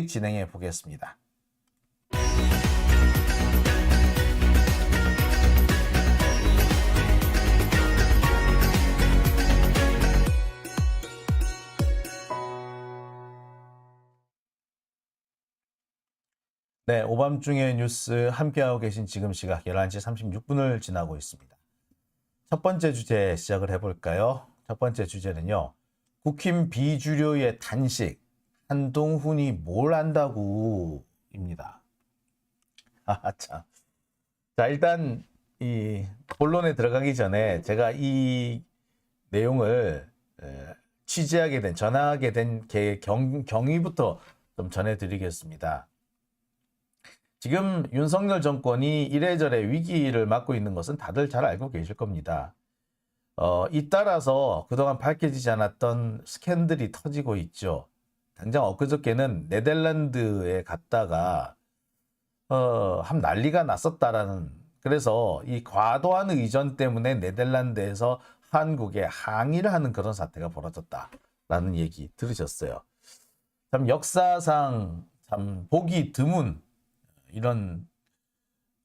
진행해 보겠습니다. 네, 오밤중의 뉴스 함께하고 계신 지금 시각 11시 36분을 지나고 있습니다. 첫 번째 주제 시작을 해볼까요? 첫 번째 주제는요. 국힘 비주류의 단식, 한동훈이 뭘 안다고 입니다. 참. 자, 일단 이 본론에 들어가기 전에 제가 이 내용을 취재하게 된, 전하게 된 경위부터 좀 전해드리겠습니다. 지금 윤석열 정권이 이래저래 위기를 맞고 있는 것은 다들 잘 알고 계실 겁니다. 잇따라서 그동안 밝혀지지 않았던 스캔들이 터지고 있죠. 당장 엊그저께는 네덜란드에 갔다가 한 난리가 났었다라는, 그래서 이 과도한 의존 때문에 네덜란드에서 한국에 항의를 하는 그런 사태가 벌어졌다라는 얘기 들으셨어요. 참 역사상 참 보기 드문 이런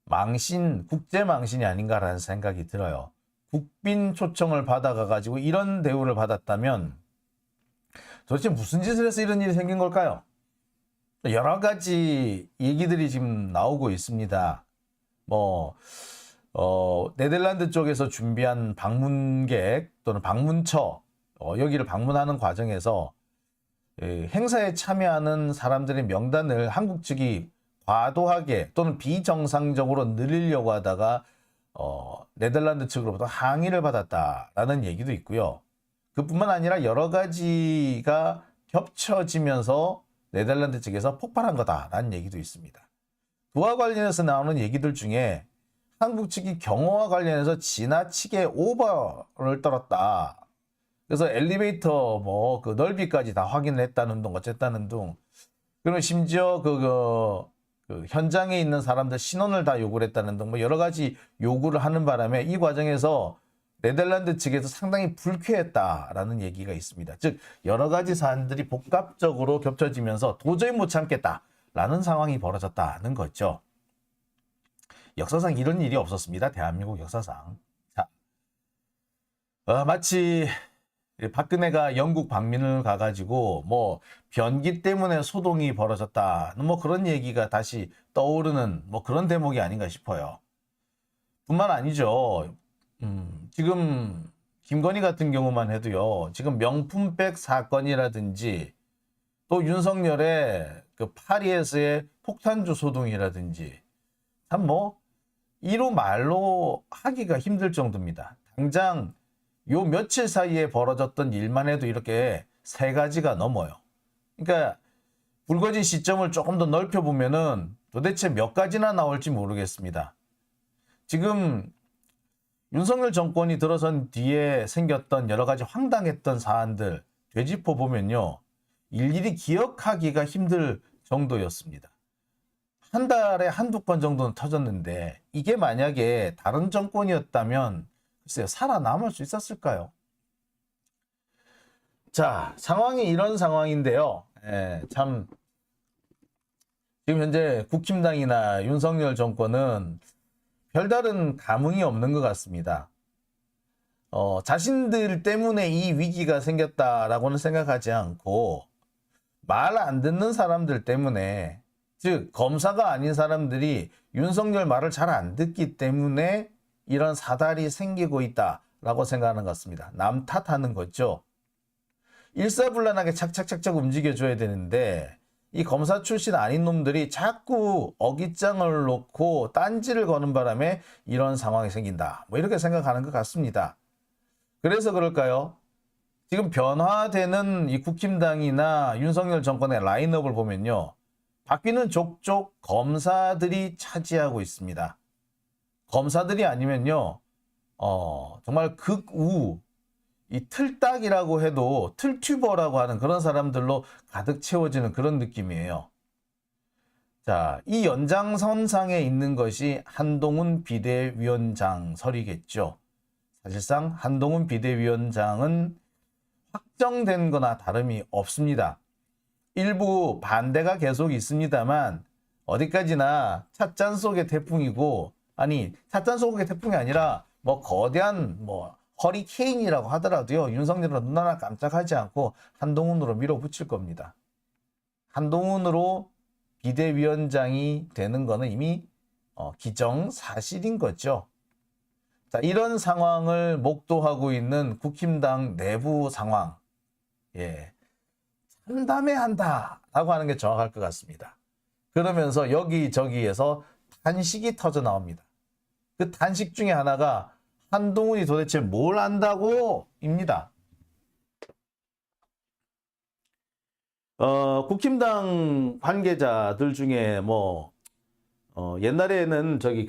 망신, 국제 망신이 아닌가라는 생각이 들어요. 국빈 초청을 받아가지고 이런 대우를 받았다면 도대체 무슨 짓을 해서 이런 일이 생긴 걸까요? 여러 가지 얘기들이 지금 나오고 있습니다. 네덜란드 쪽에서 준비한 방문객 또는 방문처, 여기를 방문하는 과정에서 행사에 참여하는 사람들의 명단을 한국 측이 과도하게 또는 비정상적으로 늘리려고 하다가 네덜란드 측으로부터 항의를 받았다라는 얘기도 있고요. 그뿐만 아니라 여러 가지가 겹쳐지면서 네덜란드 측에서 폭발한 거다라는 얘기도 있습니다. 그와 관련해서 나오는 얘기들 중에 한국 측이 경호와 관련해서 지나치게 오버를 떨었다. 그래서 엘리베이터 그 넓이까지 다 확인을 했다는 둥 어쨌다는 둥. 그러면 심지어 그 현장에 있는 사람들 신원을 다 요구를 했다는 등 여러 가지 요구를 하는 바람에 이 과정에서 네덜란드 측에서 상당히 불쾌했다라는 얘기가 있습니다. 즉 여러 가지 사안들이 복합적으로 겹쳐지면서 도저히 못 참겠다라는 상황이 벌어졌다는 거죠. 역사상 이런 일이 없었습니다. 대한민국 역사상. 자, 마치 박근혜가 영국 방문을 가가지고 변기 때문에 소동이 벌어졌다 그런 얘기가 다시 떠오르는 그런 대목이 아닌가 싶어요. 뿐만 아니죠. 지금 김건희 같은 경우만 해도요. 지금 명품백 사건이라든지 또 윤석열의 그 파리에서의 폭탄주 소동이라든지 참 이로 말로 하기가 힘들 정도입니다. 당장 요 며칠 사이에 벌어졌던 일만 해도 이렇게 3가지가 넘어요. 그러니까 불거진 시점을 조금 더 넓혀보면은 도대체 몇 가지나 나올지 모르겠습니다. 지금 윤석열 정권이 들어선 뒤에 생겼던 여러 가지 황당했던 사안들 되짚어 보면요. 일일이 기억하기가 힘들 정도였습니다. 한 달에 한두 건 정도는 터졌는데 이게 만약에 다른 정권이었다면 글쎄요, 살아남을 수 있었을까요? 자, 상황이 이런 상황인데요. 참 지금 현재 국힘당이나 윤석열 정권은 별다른 감흥이 없는 것 같습니다. 자신들 때문에 이 위기가 생겼다라고는 생각하지 않고 말 안 듣는 사람들 때문에, 즉 검사가 아닌 사람들이 윤석열 말을 잘 안 듣기 때문에 이런 사달이 생기고 있다라고 생각하는 것 같습니다. 남 탓하는 거죠. 일사불란하게 착착착착 움직여줘야 되는데 이 검사 출신 아닌 놈들이 자꾸 어깃장을 놓고 딴지를 거는 바람에 이런 상황이 생긴다. 이렇게 생각하는 것 같습니다. 그래서 그럴까요? 지금 변화되는 이 국힘당이나 윤석열 정권의 라인업을 보면요. 바뀌는 족족 검사들이 차지하고 있습니다. 검사들이 아니면요. 정말 극우, 이 틀딱이라고 해도 틀튜버라고 하는 그런 사람들로 가득 채워지는 그런 느낌이에요. 자, 이 연장선상에 있는 것이 한동훈 비대위원장설이겠죠. 사실상 한동훈 비대위원장은 확정된 거나 다름이 없습니다. 일부 반대가 계속 있습니다만 어디까지나 찻잔 속의 태풍이고, 아니 찻잔 속의 태풍이 아니라 뭐 거대한 뭐 허리케인이라고 하더라도요, 윤석열은 눈 하나 깜짝하지 않고 한동훈으로 밀어붙일 겁니다. 한동훈으로 비대위원장이 되는 거는 이미 기정사실인 거죠. 자, 이런 상황을 목도하고 있는 국힘당 내부 상황, 예, 참담해한다라고 하는 게 정확할 것 같습니다. 그러면서 여기저기에서 탄식이 터져 나옵니다. 그 탄식 중에 하나가 한동훈이 도대체 뭘 안다고? 입니다. 국힘당 관계자들 중에 뭐 옛날에는 저기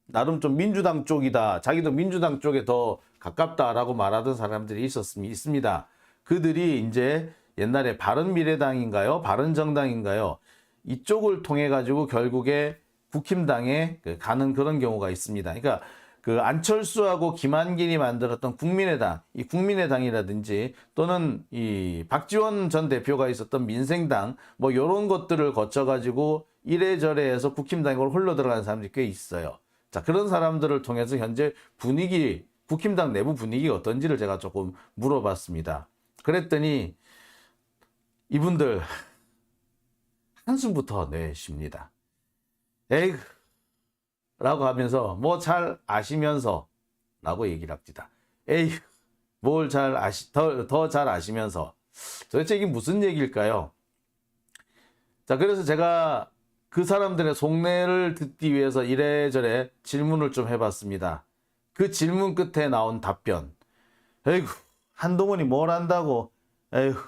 나름 좀 민주당 쪽이다, 자기도 민주당 쪽에 더 가깝다라고 말하던 사람들이 있습니다. 그들이 이제 옛날에 바른미래당인가요? 바른정당인가요? 이쪽을 통해 가지고 결국에 국힘당에 가는 그런 경우가 있습니다. 그러니까 그 안철수하고 김한길이 만들었던 국민의당, 이 국민의당이라든지 또는 이 박지원 전 대표가 있었던 민생당, 뭐 이런 것들을 거쳐 가지고 이래저래 해서 국힘당으로 흘러 들어가는 사람들이 꽤 있어요. 자, 그런 사람들을 통해서 현재 분위기, 국힘당 내부 분위기가 어떤지를 제가 조금 물어봤습니다. 그랬더니 이분들 한숨부터 내쉽니다. 에이그 라고 하면서 뭐 잘 아시면서 라고 얘기를 합니다. 에이그 뭘 잘 더 잘 아시면서, 도대체 이게 무슨 얘기일까요? 자, 그래서 제가 그 사람들의 속내를 듣기 위해서 이래저래 질문을 좀 해봤습니다. 그 질문 끝에 나온 답변, 에이구 한동훈이 뭘 안다고, 에이구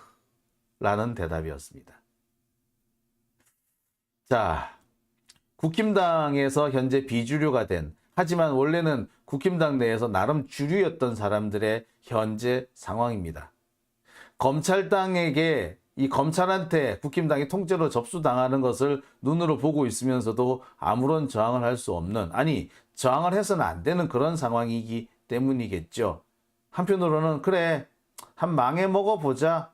라는 대답이었습니다. 자, 국힘당에서 현재 비주류가 된, 하지만 원래는 국힘당 내에서 나름 주류였던 사람들의 현재 상황입니다. 검찰당에게, 이 검찰한테 국힘당이 통째로 접수당하는 것을 눈으로 보고 있으면서도 아무런 저항을 할 수 없는, 아니 저항을 해서는 안 되는 그런 상황이기 때문이겠죠. 한편으로는 그래 한 망해 먹어보자,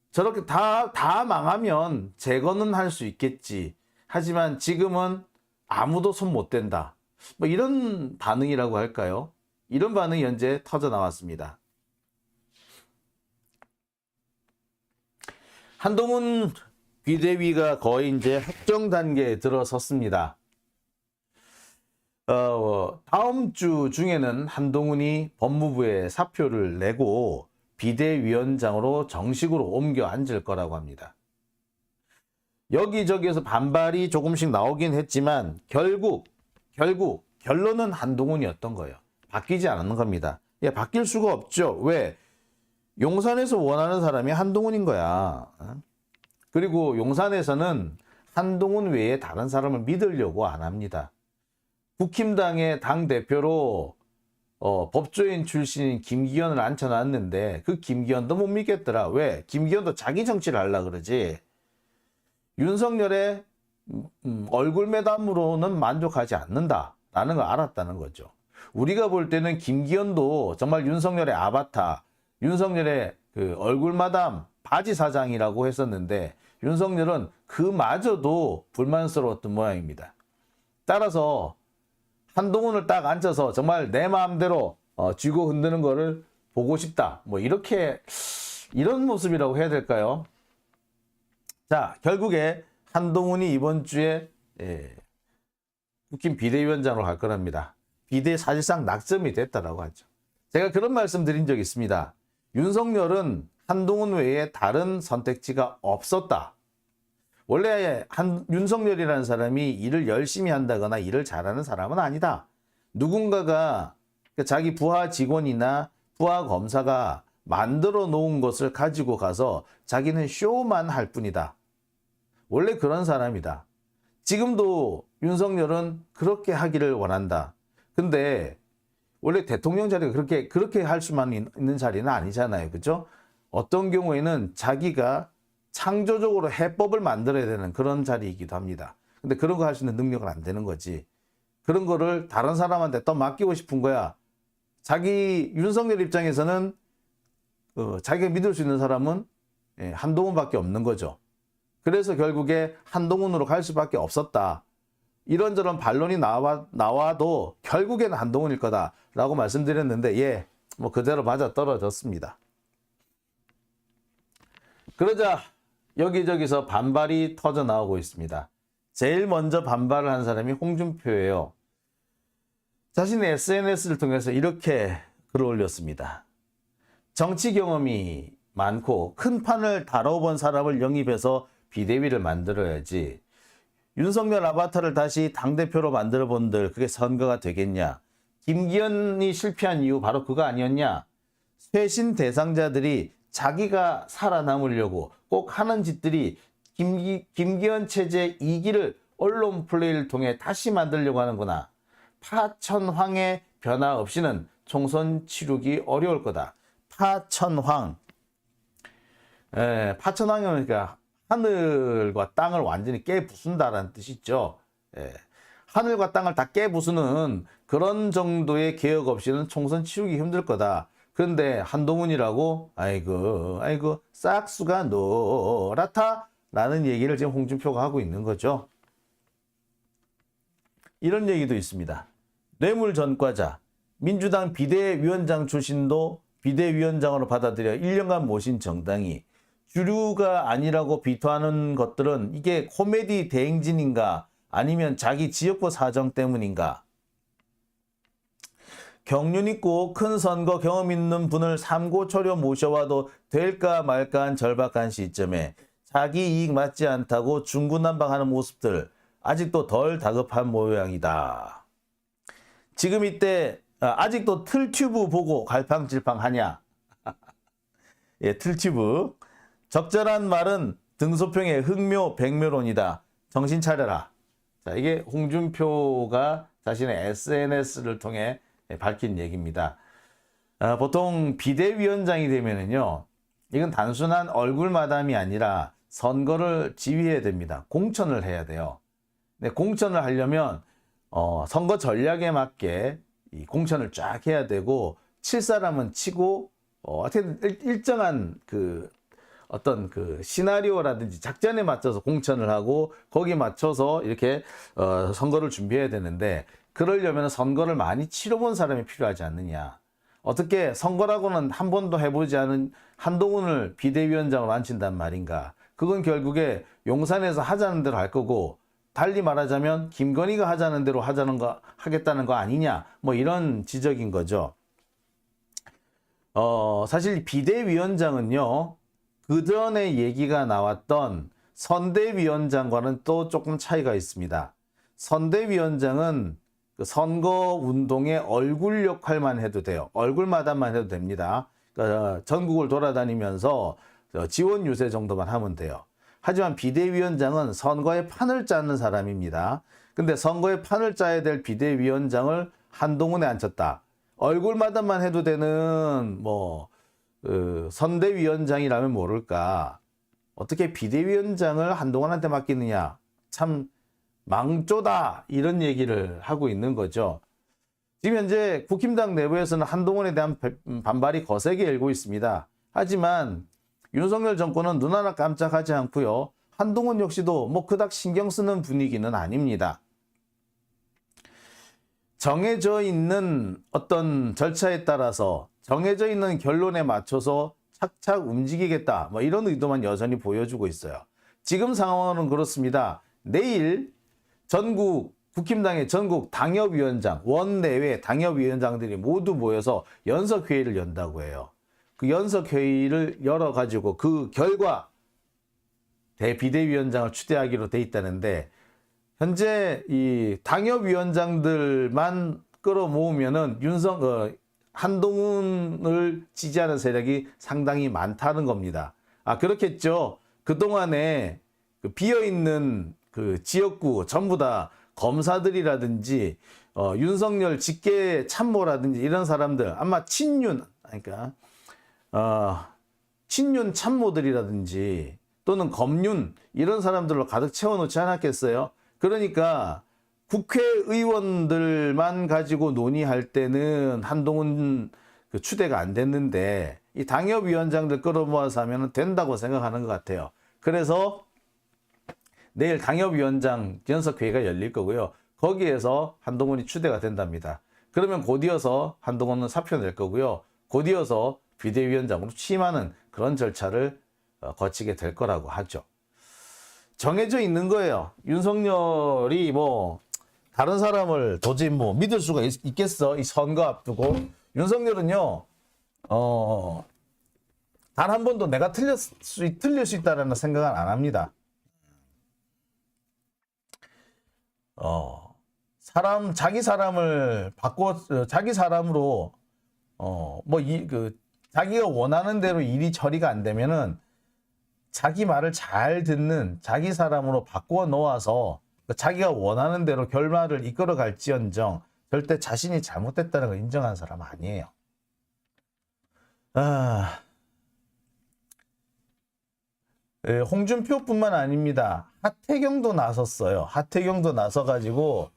저렇게 다 망하면 재건은 할 수 있겠지, 하지만 지금은 아무도 손 못 댄다, 뭐 이런 반응이라고 할까요? 이런 반응이 현재 터져 나왔습니다. 한동훈 비대위가 거의 이제 확정 단계에 들어섰습니다. 다음 주 중에는 한동훈이 법무부에 사표를 내고 비대위원장으로 정식으로 옮겨 앉을 거라고 합니다. 여기저기에서 반발이 조금씩 나오긴 했지만 결국 결론은 한동훈이었던 거예요. 바뀌지 않는 겁니다. 예, 바뀔 수가 없죠. 왜? 용산에서 원하는 사람이 한동훈인 거야. 그리고 용산에서는 한동훈 외에 다른 사람을 믿으려고 안 합니다. 국힘당의 당대표로 법조인 출신인 김기현을 앉혀놨는데 그 김기현도 못 믿겠더라. 왜? 김기현도 자기 정치를 하려고 그러지. 윤석열의 얼굴 매담으로는 만족하지 않는다라는 걸 알았다는 거죠. 우리가 볼 때는 김기현도 정말 윤석열의 아바타, 윤석열의 그 얼굴 마담 바지 사장이라고 했었는데 윤석열은 그마저도 불만스러웠던 모양입니다. 따라서 한동훈을 딱 앉혀서 정말 내 마음대로 쥐고 흔드는 거를 보고 싶다, 뭐 이런 모습이라고 해야 될까요? 자, 결국에 한동훈이 이번 주에 국힘 비대위원장으로 갈 거랍니다. 비대 사실상 낙점이 됐다라고 하죠. 제가 그런 말씀 드린 적이 있습니다. 윤석열은 한동훈 외에 다른 선택지가 없었다. 원래 윤석열이라는 사람이 일을 열심히 한다거나 일을 잘하는 사람은 아니다. 누군가가 자기 부하 직원이나 부하 검사가 만들어 놓은 것을 가지고 가서 자기는 쇼만 할 뿐이다. 원래 그런 사람이다. 지금도 윤석열은 그렇게 하기를 원한다. 근데 원래 대통령 자리가 그렇게 할 수만 있는 자리는 아니잖아요. 그죠? 어떤 경우에는 자기가 창조적으로 해법을 만들어야 되는 그런 자리이기도 합니다. 근데 그런 거 할 수 있는 능력은 안 되는 거지. 그런 거를 다른 사람한테 또 맡기고 싶은 거야. 자기 윤석열 입장에서는 자기가 믿을 수 있는 사람은 한동훈밖에 없는 거죠. 그래서 결국에 한동훈으로 갈 수밖에 없었다. 이런저런 반론이 나와도 결국에는 한동훈일 거다라고 말씀드렸는데 뭐 그대로 맞아 떨어졌습니다. 그러자 여기저기서 반발이 터져 나오고 있습니다. 제일 먼저 반발을 한 사람이 홍준표예요. 자신의 SNS를 통해서 이렇게 글을 올렸습니다. 정치 경험이 많고 큰 판을 다뤄본 사람을 영입해서 비대위를 만들어야지. 윤석열 아바타를 다시 당대표로 만들어본들 그게 선거가 되겠냐. 김기현이 실패한 이유 바로 그거 아니었냐. 쇄신 대상자들이 자기가 살아남으려고 꼭 하는 짓들이 김기현 체제 2기를 언론 플레이를 통해 다시 만들려고 하는구나. 파천황의 변화 없이는 총선 치르기 어려울 거다. 파천황. 파천황은 그러니까 하늘과 땅을 완전히 깨부순다라는 뜻이죠. 하늘과 땅을 다 깨부수는 그런 정도의 개혁 없이는 총선 치르기 힘들 거다. 그런데 한동훈이라고 아이고 싹수가 노랗다 라는 얘기를 지금 홍준표가 하고 있는 거죠. 이런 얘기도 있습니다. 뇌물전과자, 민주당 비대위원장 출신도 비대위원장으로 받아들여 1년간 모신 정당이 주류가 아니라고 비토하는 것들은 이게 코미디 대행진인가 아니면 자기 지역구 사정 때문인가. 경륜 있고 큰 선거 경험 있는 분을 삼고초려 모셔와도 될까 말까한 절박한 시점에 자기 이익 맞지 않다고 중구난방하는 모습들 아직도 덜 다급한 모양이다. 지금 이때 아직도 틀튜브 보고 갈팡질팡하냐. 틀튜브. 적절한 말은 등소평의 흥묘백묘론이다. 정신 차려라. 자, 이게 홍준표가 자신의 SNS를 통해 밝힌 얘기입니다. 보통 비대위원장이 되면은요, 이건 단순한 얼굴 마담이 아니라 선거를 지휘해야 됩니다. 공천을 해야 돼요. 근데 공천을 하려면 선거 전략에 맞게 이 공천을 쫙 해야 되고 칠 사람은 치고 어떻게든 일정한 어떤 시나리오라든지 작전에 맞춰서 공천을 하고 거기에 맞춰서 이렇게 선거를 준비해야 되는데 그러려면 선거를 많이 치러본 사람이 필요하지 않느냐. 어떻게 선거라고는 한 번도 해보지 않은 한동훈을 비대위원장으로 앉힌단 말인가. 그건 결국에 용산에서 하자는 대로 할 거고 달리 말하자면 김건희가 하자는 대로 하겠다는 거 아니냐. 뭐 이런 지적인 거죠. 사실 비대위원장은요. 그전에 얘기가 나왔던 선대위원장과는 또 조금 차이가 있습니다. 선대위원장은 그 선거운동의 얼굴 역할만 해도 돼요. 얼굴마다만 해도 됩니다. 그러니까 전국을 돌아다니면서 지원 유세 정도만 하면 돼요. 하지만 비대위원장은 선거의 판을 짜는 사람입니다. 근데 선거의 판을 짜야 될 비대위원장을 한동훈에 앉혔다. 얼굴마다만 해도 되는 선대위원장이라면 모를까. 어떻게 비대위원장을 한동훈한테 맡기느냐. 참 망조다 이런 얘기를 하고 있는 거죠. 지금 현재 국힘당 내부에서는 한동훈에 대한 반발이 거세게 일고 있습니다. 하지만 윤석열 정권은 눈 하나 깜짝하지 않고요. 한동훈 역시도 그닥 신경 쓰는 분위기는 아닙니다. 정해져 있는 어떤 절차에 따라서 정해져 있는 결론에 맞춰서 착착 움직이겠다. 이런 의도만 여전히 보여주고 있어요. 지금 상황은 그렇습니다. 내일 국힘당의 전국 당협위원장, 원내외 당협위원장들이 모두 모여서 연석회의를 연다고 해요. 그 연석회의를 열어가지고 그 결과 비대위원장을 추대하기로 돼 있다는데 현재 이 당협위원장들만 끌어모으면은 한동훈을 지지하는 세력이 상당히 많다는 겁니다. 그렇겠죠. 그동안에 비어있는 지역구 전부 다 검사들이라든지 윤석열 직계 참모라든지 이런 사람들 아마 친윤 참모들이라든지 또는 검윤 이런 사람들로 가득 채워놓지 않았겠어요. 그러니까 국회의원들만 가지고 논의할 때는 한동훈 추대가 안 됐는데 이 당협위원장들 끌어모아서 하면 된다고 생각하는 것 같아요. 그래서 내일 당협위원장 연석회의가 열릴 거고요. 거기에서 한동훈이 추대가 된답니다. 그러면 곧이어서 한동훈은 사표 낼 거고요. 곧이어서 비대위원장으로 취임하는 그런 절차를 거치게 될 거라고 하죠. 정해져 있는 거예요. 윤석열이 뭐 다른 사람을 도저히 뭐 믿을 수가 있겠어? 이 선거 앞두고. 윤석열은요, 단 한 번도 내가 틀릴 수 있다는 생각은 안 합니다. 자기 사람을 자기 사람으로, 자기가 원하는 대로 일이 처리가 안 되면은 자기 말을 잘 듣는 자기 사람으로 바꾸어 놓아서 자기가 원하는 대로 결말을 이끌어 갈지언정 절대 자신이 잘못됐다는 걸 인정한 사람 아니에요. 홍준표뿐만 아닙니다. 하태경도 나섰어요. 하태경도 나서가지고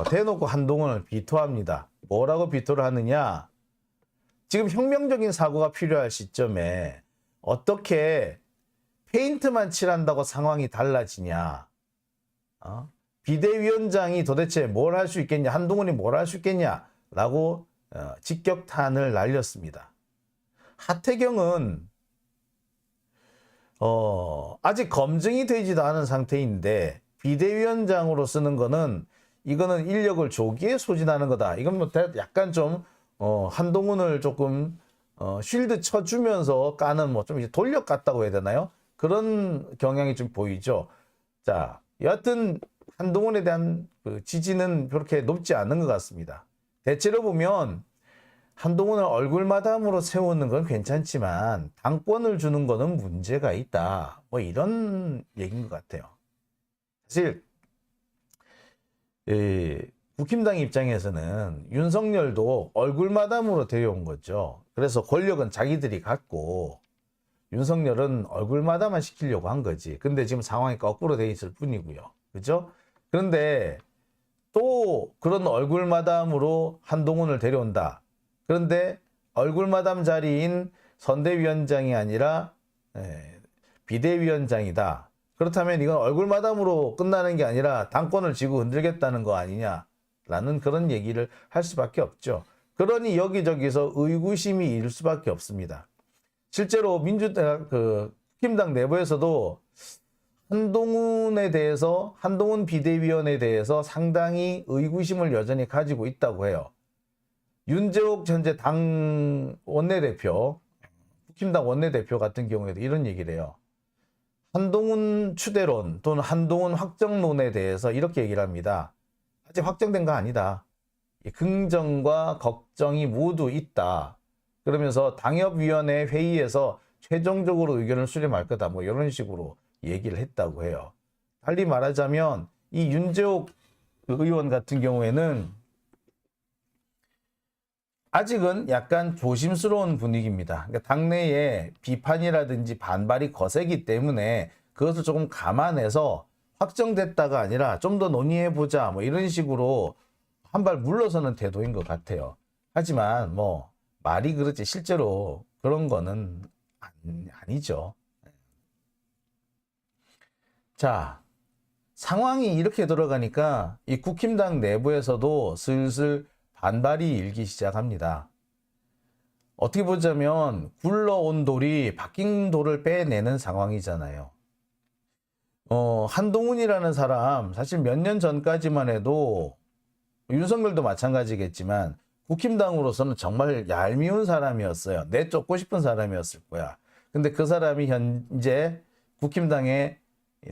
대놓고 한동훈을 비토합니다. 뭐라고 비토를 하느냐? 지금 혁명적인 사고가 필요할 시점에 어떻게 페인트만 칠한다고 상황이 달라지냐? 비대위원장이 도대체 뭘 할 수 있겠냐? 한동훈이 뭘 할 수 있겠냐? 라고 직격탄을 날렸습니다. 하태경은 아직 검증이 되지도 않은 상태인데 비대위원장으로 쓰는 거는 이거는 인력을 조기에 소진하는 거다. 이건 뭐 약간 좀 한동훈을 조금 쉴드 쳐주면서 까는 뭐 좀 돌력 같다고 해야 되나요? 그런 경향이 좀 보이죠. 자, 여하튼 한동훈에 대한 그 지지는 그렇게 높지 않은 것 같습니다. 대체로 보면 한동훈을 얼굴마담으로 세우는 건 괜찮지만 당권을 주는 거는 문제가 있다. 뭐 이런 얘기인 것 같아요. 사실 국힘당 입장에서는 윤석열도 얼굴마담으로 데려온 거죠. 그래서 권력은 자기들이 갖고 윤석열은 얼굴마담만 시키려고 한 거지. 근데 지금 상황이 거꾸로 돼 있을 뿐이고요. 그죠? 그런데 또 그런 얼굴마담으로 한동훈을 데려온다. 그런데 얼굴마담 자리인 선대위원장이 아니라 비대위원장이다. 그렇다면 이건 얼굴마담으로 끝나는 게 아니라 당권을 쥐고 흔들겠다는 거 아니냐라는 그런 얘기를 할 수밖에 없죠. 그러니 여기저기서 의구심이 일 수밖에 없습니다. 실제로 국힘당 내부에서도 한동훈에 대해서, 한동훈 비대위원에 대해서 상당히 의구심을 여전히 가지고 있다고 해요. 윤재옥 현재 당 원내대표, 국힘당 원내대표 같은 경우에도 이런 얘기를 해요. 한동훈 추대론 또는 한동훈 확정론에 대해서 이렇게 얘기를 합니다. 아직 확정된 거 아니다. 긍정과 걱정이 모두 있다. 그러면서 당협위원회 회의에서 최종적으로 의견을 수렴할 거다. 뭐 이런 식으로 얘기를 했다고 해요. 달리 말하자면 이 윤재옥 의원 같은 경우에는 아직은 약간 조심스러운 분위기입니다. 그러니까 당내에 비판이라든지 반발이 거세기 때문에 그것을 조금 감안해서 확정됐다가 아니라 좀 더 논의해보자 뭐 이런 식으로 한 발 물러서는 태도인 것 같아요. 하지만 뭐 말이 그렇지 실제로 그런 거는 아니죠. 자, 상황이 이렇게 들어가니까 이 국힘당 내부에서도 슬슬 반발이 일기 시작합니다. 어떻게 보자면 굴러온 돌이 박힌 돌을 빼내는 상황이잖아요. 한동훈이라는 사람 사실 몇 년 전까지만 해도 윤석열도 마찬가지겠지만 국힘당으로서는 정말 얄미운 사람이었어요. 내쫓고 싶은 사람이었을 거야. 근데 그 사람이 현재 국힘당의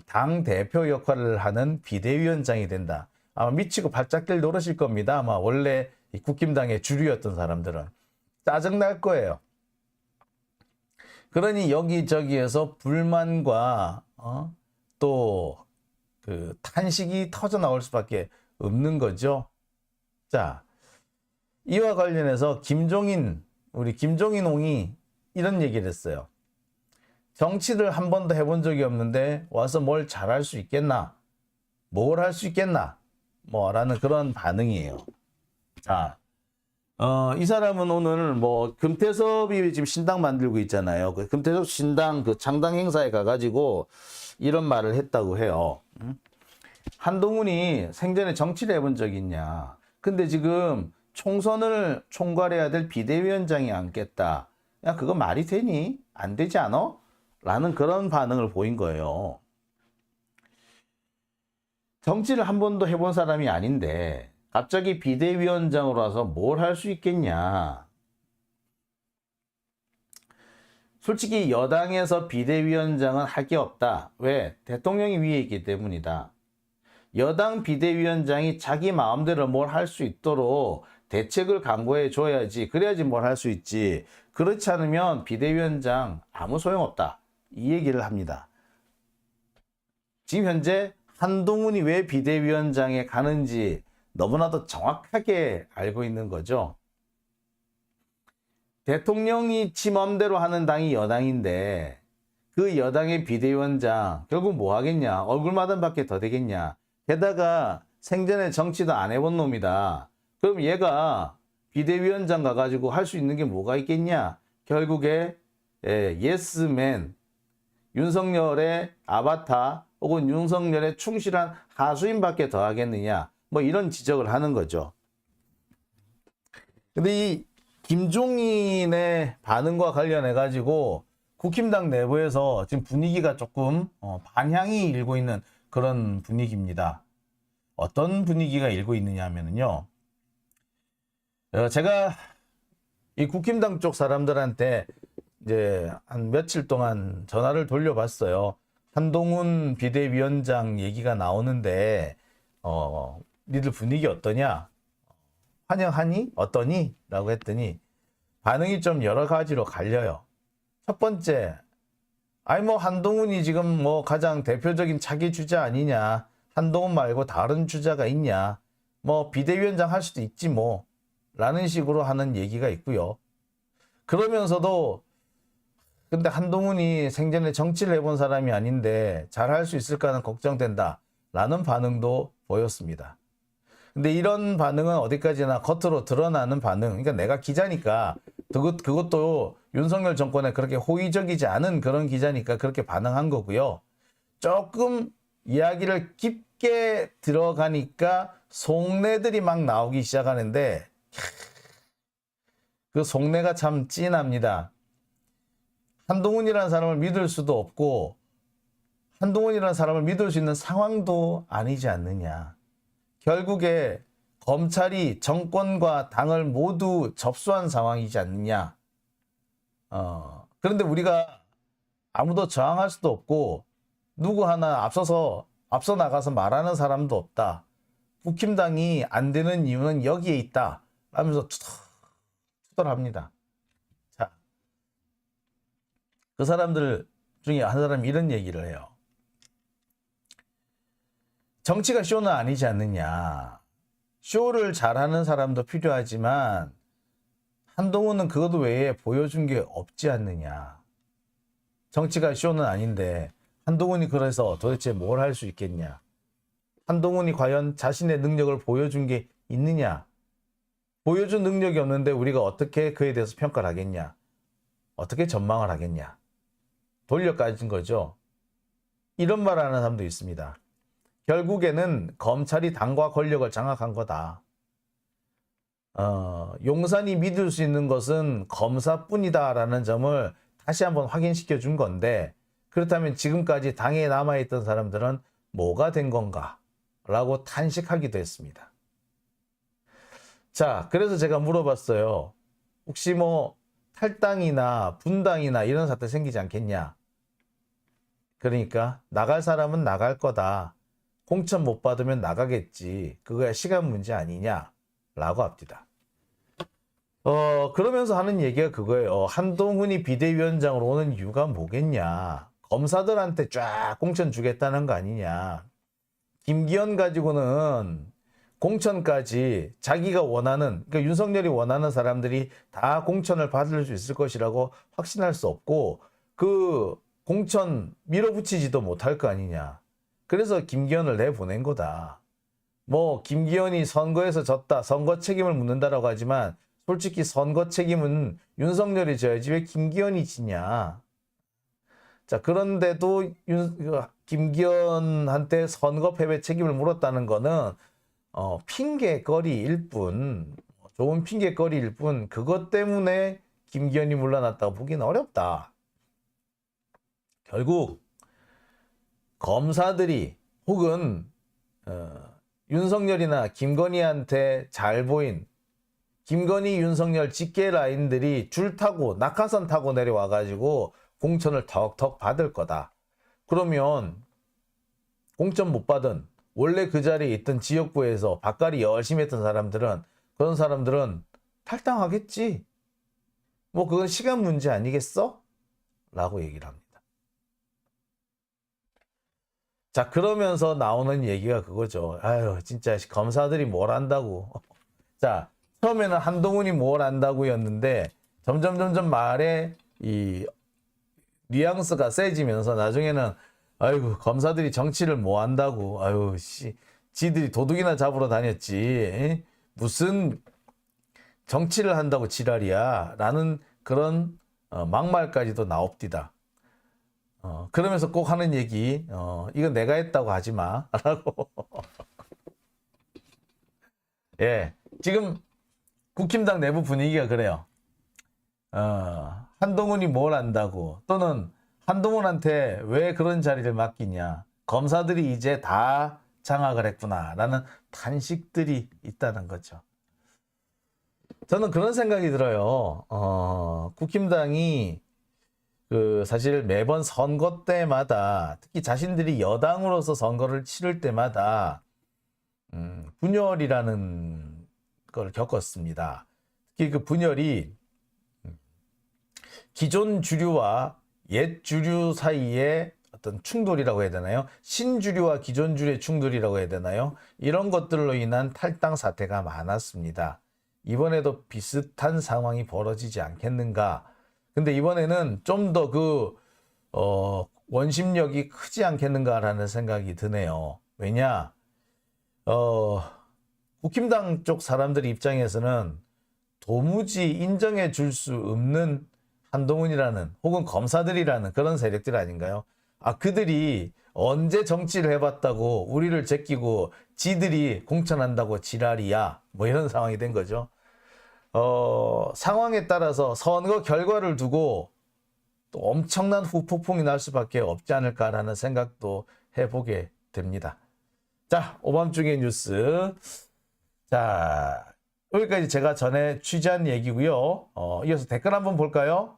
당대표 역할을 하는 비대위원장이 된다. 아마 미치고 발작 뛸 노릇일 겁니다. 아마 원래 국힘당의 주류였던 사람들은. 짜증날 거예요. 그러니 여기저기에서 불만과 또 그 탄식이 터져 나올 수밖에 없는 거죠. 자, 이와 관련해서 우리 김종인 옹이 이런 얘기를 했어요. 정치를 한 번도 해본 적이 없는데 와서 뭘 잘할 수 있겠나? 뭘 할 수 있겠나? 라는 그런 반응이에요. 자, 이 사람은 오늘 뭐 금태섭이 지금 신당 만들고 있잖아요. 그 금태섭 신당 그 창당 행사에 가가지고 이런 말을 했다고 해요. 한동훈이 생전에 정치를 해본 적이 있냐. 근데 지금 총선을 총괄해야 될 비대위원장이 앉겠다. 야, 그거 말이 되니? 안 되지 않아? 라는 그런 반응을 보인 거예요. 정치를 한 번도 해본 사람이 아닌데 갑자기 비대위원장으로 와서 뭘 할 수 있겠냐. 솔직히 여당에서 비대위원장은 할 게 없다. 왜? 대통령이 위에 있기 때문이다. 여당 비대위원장이 자기 마음대로 뭘 할 수 있도록 대책을 강구해 줘야지. 그래야지 뭘 할 수 있지. 그렇지 않으면 비대위원장 아무 소용없다. 이 얘기를 합니다. 지금 현재 한동훈이 왜 비대위원장에 가는지 너무나도 정확하게 알고 있는 거죠. 대통령이 지 맘대로 하는 당이 여당인데 그 여당의 비대위원장 결국 뭐 하겠냐. 얼굴마담밖에 더 되겠냐. 게다가 생전에 정치도 안 해본 놈이다. 그럼 얘가 비대위원장 가가지고 할 수 있는 게 뭐가 있겠냐. 결국에 예스맨, 윤석열의 아바타 혹은 윤석열의 충실한 하수인밖에 더 하겠느냐. 뭐 이런 지적을 하는 거죠. 근데 이 김종인의 반응과 관련해 가지고 국힘당 내부에서 지금 분위기가 조금 반향이 일고 있는 그런 분위기입니다. 어떤 분위기가 일고 있느냐 하면요. 제가 이 국힘당 쪽 사람들한테 이제 한 며칠 동안 전화를 돌려봤어요. 한동훈 비대위원장 얘기가 나오는데 니들 분위기 어떠냐? 환영하니? 어떠니? 라고 했더니 반응이 좀 여러 가지로 갈려요. 첫 번째, 아니 뭐 한동훈이 지금 뭐 가장 대표적인 차기 주자 아니냐? 한동훈 말고 다른 주자가 있냐? 뭐 비대위원장 할 수도 있지 뭐 라는 식으로 하는 얘기가 있고요. 그러면서도 근데 한동훈이 생전에 정치를 해본 사람이 아닌데 잘할 수 있을까는 걱정된다 라는 반응도 보였습니다. 근데 이런 반응은 어디까지나 겉으로 드러나는 반응. 그러니까 내가 기자니까 그것도 윤석열 정권에 그렇게 호의적이지 않은 그런 기자니까 그렇게 반응한 거고요. 조금 이야기를 깊게 들어가니까 속내들이 막 나오기 시작하는데 그 속내가 참 찐합니다. 한동훈이라는 사람을 믿을 수도 없고 한동훈이라는 사람을 믿을 수 있는 상황도 아니지 않느냐. 결국에 검찰이 정권과 당을 모두 접수한 상황이지 않느냐. 그런데 우리가 아무도 저항할 수도 없고 누구 하나 앞서 나가서 말하는 사람도 없다. 국힘당이 안 되는 이유는 여기에 있다. 하면서 투덜합니다. 자, 그 사람들 중에 한 사람이 이런 얘기를 해요. 정치가 쇼는 아니지 않느냐. 쇼를 잘하는 사람도 필요하지만 한동훈은 그것 외에 보여준 게 없지 않느냐. 정치가 쇼는 아닌데 한동훈이 그래서 도대체 뭘 할 수 있겠냐. 한동훈이 과연 자신의 능력을 보여준 게 있느냐. 보여준 능력이 없는데 우리가 어떻게 그에 대해서 평가를 하겠냐. 어떻게 전망을 하겠냐. 돌려까진 거죠. 이런 말 하는 사람도 있습니다. 결국에는 검찰이 당과 권력을 장악한 거다. 용산이 믿을 수 있는 것은 검사뿐이다라는 점을 다시 한번 확인시켜 준 건데 그렇다면 지금까지 당에 남아있던 사람들은 뭐가 된 건가? 라고 탄식하기도 했습니다. 자, 그래서 제가 물어봤어요. 혹시 뭐 탈당이나 분당이나 이런 사태 생기지 않겠냐? 그러니까 나갈 사람은 나갈 거다. 공천 못 받으면 나가겠지. 그거야 시간 문제 아니냐? 라고 합니다. 그러면서 하는 얘기가 그거예요. 한동훈이 비대위원장으로 오는 이유가 뭐겠냐? 검사들한테 쫙 공천 주겠다는 거 아니냐? 김기현 가지고는 공천까지 자기가 원하는, 그러니까 윤석열이 원하는 사람들이 다 공천을 받을 수 있을 것이라고 확신할 수 없고 그 공천 밀어붙이지도 못할 거 아니냐. 그래서 김기현을 내보낸 거다. 뭐 김기현이 선거에서 졌다, 선거 책임을 묻는다라고 하지만 솔직히 선거 책임은 윤석열이 져야지 왜 김기현이 지냐. 자, 그런데도 김기현한테 선거 패배 책임을 물었다는 거는 핑계거리일 뿐, 좋은 핑계거리일 뿐, 그것 때문에 김기현이 물러났다고 보기는 어렵다. 결국 검사들이 혹은 윤석열이나 김건희한테 잘 보인 김건희, 윤석열 직계 라인들이 줄 타고 낙하산 타고 내려와가지고 공천을 턱턱 받을 거다. 그러면 공천 못 받은 원래 그 자리에 있던 지역구에서 밭갈이 열심히 했던 사람들은 그런 사람들은 탈당하겠지. 뭐 그건 시간 문제 아니겠어? 라고 얘기를 합니다. 자, 그러면서 나오는 얘기가 그거죠. 아유, 진짜 검사들이 뭘 안다고. 자, 처음에는 한동훈이 뭘 안다고였는데 점점 말에 이 뉘앙스가 세지면서 나중에는 아이고, 검사들이 정치를 뭐 한다고. 아유, 지들이 도둑이나 잡으러 다녔지. 무슨 정치를 한다고 지랄이야. 라는 그런 막말까지도 나옵디다. 그러면서 꼭 하는 얘기, 이건 내가 했다고 하지 마. 라고. 예. 지금 국힘당 내부 분위기가 그래요. 한동훈이 뭘 안다고. 또는 한동훈한테 왜 그런 자리를 맡기냐. 검사들이 이제 다 장악을 했구나. 라는 탄식들이 있다는 거죠. 저는 그런 생각이 들어요. 국힘당이 사실 매번 선거 때마다 특히 자신들이 여당으로서 선거를 치를 때마다 분열이라는 걸 겪었습니다. 특히 그 분열이 기존 주류와 옛 주류 사이의 어떤 충돌이라고 해야 되나요? 신주류와 기존 주류의 충돌이라고 해야 되나요? 이런 것들로 인한 탈당 사태가 많았습니다. 이번에도 비슷한 상황이 벌어지지 않겠는가? 근데 이번에는 좀 더 원심력이 크지 않겠는가라는 생각이 드네요. 왜냐? 국힘당 쪽 사람들 입장에서는 도무지 인정해 줄 수 없는 한동훈이라는 혹은 검사들이라는 그런 세력들 아닌가요? 그들이 언제 정치를 해봤다고 우리를 제끼고 지들이 공천한다고 지랄이야. 뭐 이런 상황이 된 거죠. 상황에 따라서 선거 결과를 두고 또 엄청난 후폭풍이 날 수밖에 없지 않을까라는 생각도 해보게 됩니다. 자, 오밤중의 뉴스. 자, 여기까지 제가 전에 취재한 얘기고요. 이어서 댓글 한번 볼까요?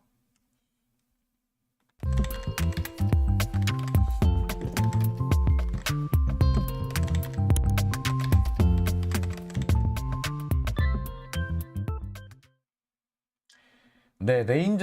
네, 레인전